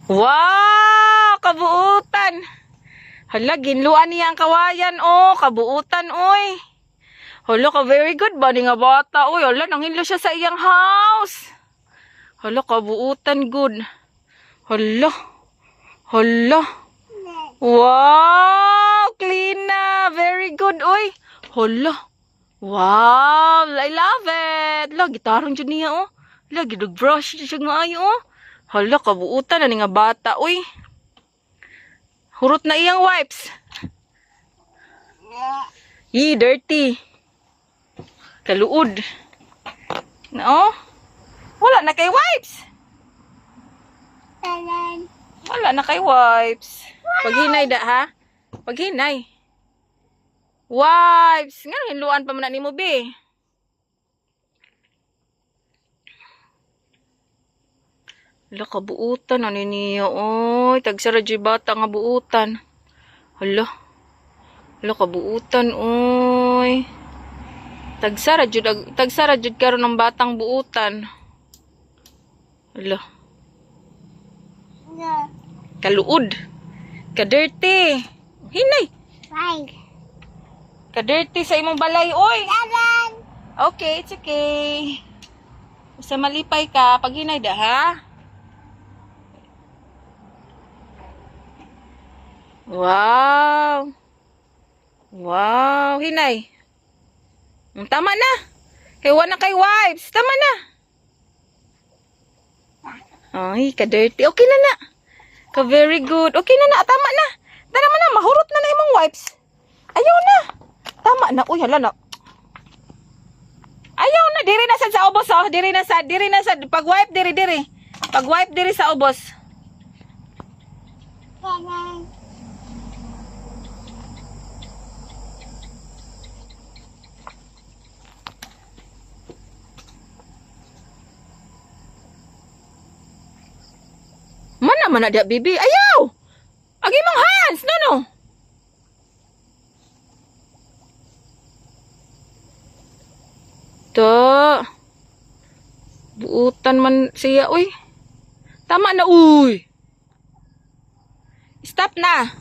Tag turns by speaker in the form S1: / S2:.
S1: Wow! Kabuutan! Hala, ginluan niya ang kawayan, oh. Kabuutan, oy. Hala, very good ba ni nga bata, oy. Hala, nanginlo siya sa iyang house. Hala, kabuutan, good. Hala. Hala. Wow! Clean na. Very good, oy. Hala. Wow! I love it. Hala, gitarong dyan niya, oh. Hala, gidug-brush siya nga ayo, oh. Hala, kabuutan na ni nga bata, oy. Hurot na iyang wipes. Yee, dirty. Kaluod. No? Wala na kay wipes. Wala na kay wipes. Paghinay da, ha? Paghinay. Wipes. Nga, hinluan pa man ni mo, be. Hala, kabuutan. Ano niya? Oy, tagsara dyan bata nga buutan. Hala. Hala, kabuutan. Oy. Tagsara dyan karon ng batang buutan. Hala. Kaluod. Ka-dirty. Hinay. Ka-dirty sa imong balay. Oy. Okay, it's okay. Basta malipay ka. Pag hinay da, ha? Wow. Wow. Hinay. Tama na. Kaya wala kay wipes. Tama na. Ay, ka-dirty. Okay na na. Ka-very good. Okay na na. Tama na. Tama na. Mahurot na na imong wipes. Ayaw na. Tama na. Uy, hala na. Ayaw na. Diri na sad sa ubos, oh. Diri na sad. Pag-wipe, diri. Pag-wipe, diri sa ubos. Mana man dia bibi? Ayaw! Agi mong hands! No. Ta. Buutan man siya, uy. Tama na, uy. Stop na.